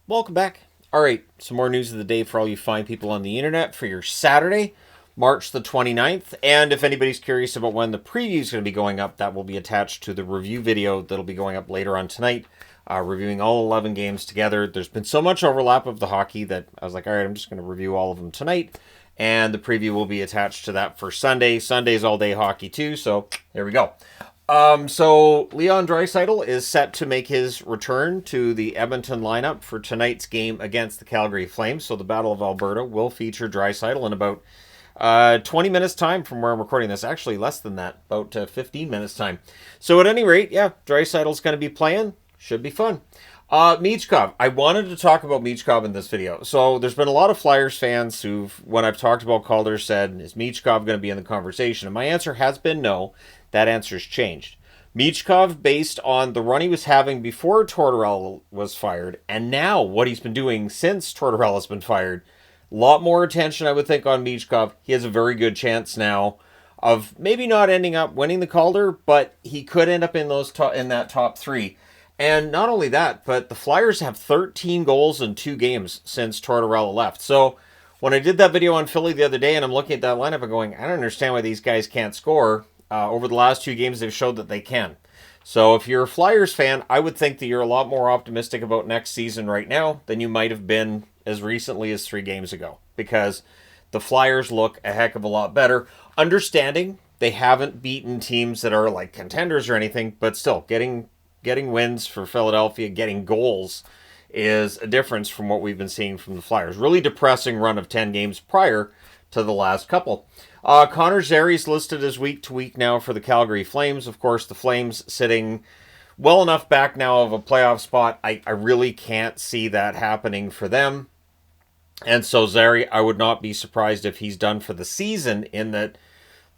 Welcome back. All right, some more news of the day for all you fine people on the internet for your Saturday, March the 29th. And if anybody's curious about when the preview is going to be going up, that will be attached to the review video that'll be going up later on tonight, reviewing all 11 games together. There's been so much overlap of the hockey that I was like, all right, I'm just going to review all of them tonight. And the preview will be attached to that for Sunday. Sunday's all day hockey too, so here we go. So Leon Draisaitl is set to make his return to the Edmonton lineup for tonight's game against the Calgary Flames. So the Battle of Alberta will feature Draisaitl in about 20 minutes time from where I'm recording this. Actually, less than that, about 15 minutes time. So at any rate, yeah, Draisaitl's going to be playing. Should be fun. Michkov. I wanted to talk about Michkov in this video. So there's been a lot of Flyers fans who've, when I've talked about Calder, said, is Michkov going to be in the conversation? And my answer has been no. That answer's changed. Michkov, based on the run he was having before Tortorella was fired, and now what he's been doing since Tortorella's been fired, a lot more attention, I would think, on Michkov. He has a very good chance now of maybe not ending up winning the Calder, but he could end up in in that top three. And not only that, but the Flyers have 13 goals in 2 games since Tortorella left. So when I did that video on Philly the other day, and I'm looking at that lineup and going, I don't understand why these guys can't score. Over the last 2 games, they've showed that they can. So if you're a Flyers fan, I would think that you're a lot more optimistic about next season right now than you might have been as recently as 3 games ago. Because the Flyers look a heck of a lot better. Understanding they haven't beaten teams that are like contenders or anything, but still, getting wins for Philadelphia, getting goals is a difference from what we've been seeing from the Flyers. Really depressing run of 10 games prior to the last couple. Connor Zary's listed as week to week now for the Calgary Flames. Of course, the Flames sitting well enough back now of a playoff spot. I really can't see that happening for them. And so Zary, I would not be surprised if he's done for the season, in that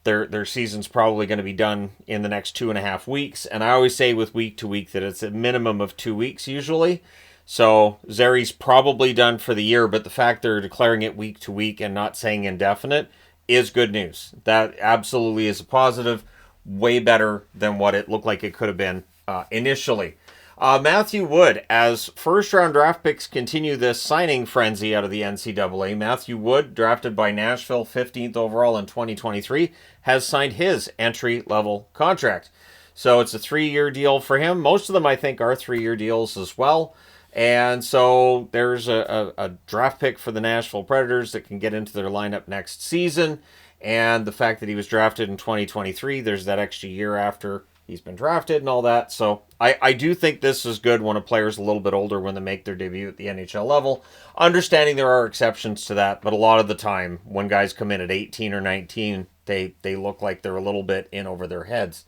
their season's probably going to be done in the next 2.5 weeks. And I always say with week to week that it's a minimum of 2 weeks usually. So Zary's probably done for the year, but the fact they're declaring it week to week and not saying indefinite is good news. That absolutely is a positive. Way better than what it looked like it could have been initially. Matthew Wood, as first-round draft picks continue this signing frenzy out of the NCAA, Matthew Wood, drafted by Nashville 15th overall in 2023, has signed his entry-level contract. So it's a 3-year deal for him. Most of them, I think, are 3-year deals as well. And so there's a draft pick for the Nashville Predators that can get into their lineup next season. And the fact that he was drafted in 2023, there's that extra year after he's been drafted and all that. So I do think this is good when a player's a little bit older when they make their debut at the NHL level. Understanding there are exceptions to that, but a lot of the time when guys come in at 18 or 19, they look like they're a little bit in over their heads.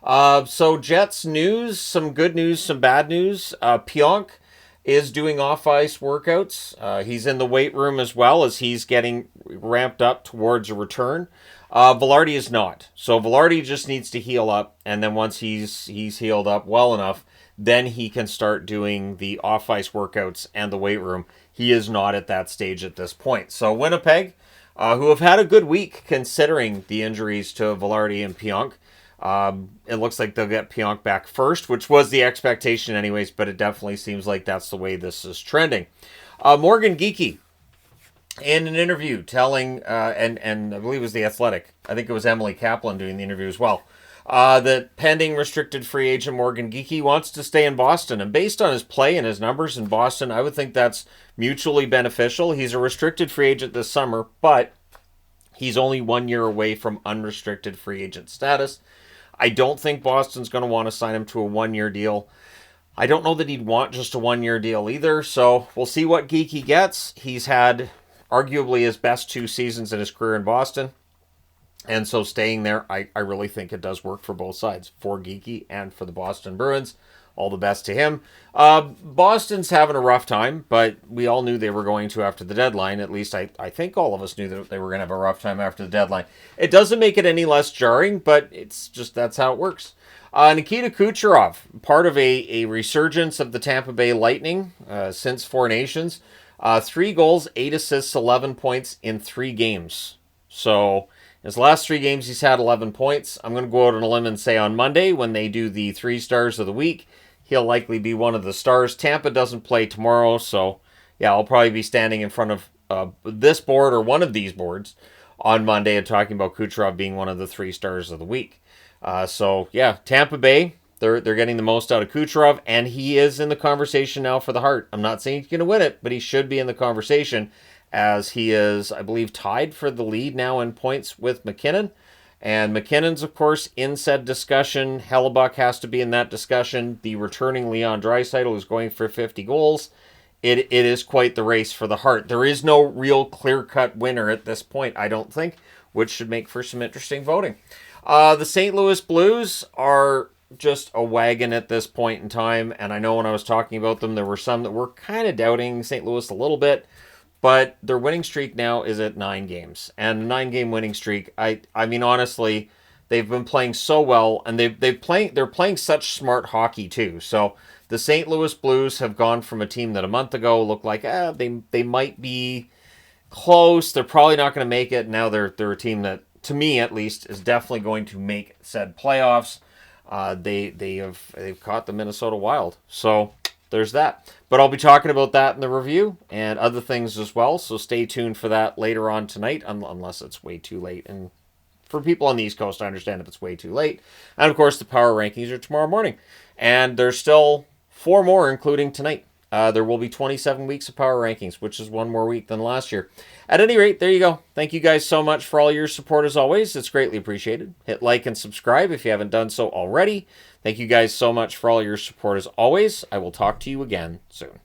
So Jets news, some good news, some bad news. Pionk is doing off-ice workouts. He's in the weight room as well as he's getting ramped up towards a return. Vilardi is not. So Vilardi just needs to heal up, and then once he's healed up well enough, then he can start doing the off-ice workouts and the weight room. He is not at that stage at this point. So Winnipeg, who have had a good week considering the injuries to Vilardi and Pionk, it looks like they'll get Pionk back first, which was the expectation anyways, but it definitely seems like that's the way this is trending. Morgan Geekie, in an interview telling, and I believe it was The Athletic, I think it was Emily Kaplan doing the interview as well, that pending restricted free agent Morgan Geekie wants to stay in Boston. And based on his play and his numbers in Boston, I would think that's mutually beneficial. He's a restricted free agent this summer, but he's only 1 year away from unrestricted free agent status. I don't think Boston's going to want to sign him to a 1-year deal. I don't know that he'd want just a 1-year deal either, so we'll see what Geekie gets. He's had arguably his best 2 seasons in his career in Boston, and so staying there, I really think it does work for both sides, for Geekie and for the Boston Bruins. All the best to him. Boston's having a rough time, but we all knew they were going to after the deadline. At least I think all of us knew that they were going to have a rough time after the deadline. It doesn't make it any less jarring, but it's just that's how it works. Nikita Kucherov, part of a resurgence of the Tampa Bay Lightning since Four Nations. 3 goals, 8 assists, 11 points in 3 games. So his last 3 games, he's had 11 points. I'm going to go out on a limb and say on Monday, when they do the 3 stars of the week, he'll likely be one of the stars. Tampa doesn't play tomorrow, so yeah, I'll probably be standing in front of this board or one of these boards on Monday and talking about Kucherov being one of the 3 stars of the week. So yeah, Tampa Bay, they're getting the most out of Kucherov, and he is in the conversation now for the Hart. I'm not saying he's going to win it, but he should be in the conversation, as he is, I believe, tied for the lead now in points with McKinnon. And McKinnon's, of course, in said discussion. Hellebuck has to be in that discussion. The returning Leon Draisaitl is going for 50 goals. It is quite the race for the Hart. There is no real clear-cut winner at this point, I don't think, which should make for some interesting voting. The St. Louis Blues are just a wagon at this point in time, and I know when I was talking about them, there were some that were kind of doubting St. Louis a little bit, but their winning streak now is at 9 games, and a 9-game winning streak. I mean, honestly, they've been playing so well, and they're playing such smart hockey too. So the St. Louis Blues have gone from a team that a month ago looked like they might be close. They're probably not going to make it. Now they're a team that, to me at least, is definitely going to make said playoffs. They've caught the Minnesota Wild, so there's that. But I'll be talking about that in the review and other things as well. So stay tuned for that later on tonight, unless it's way too late. And for people on the East Coast, I understand if it's way too late. And of course, the power rankings are tomorrow morning, and there's still 4 more, including tonight. There will be 27 weeks of power rankings, which is 1 more week than last year. At any rate, there you go. Thank you guys so much for all your support as always. It's greatly appreciated. Hit like and subscribe if you haven't done so already. Thank you guys so much for all your support as always. I will talk to you again soon.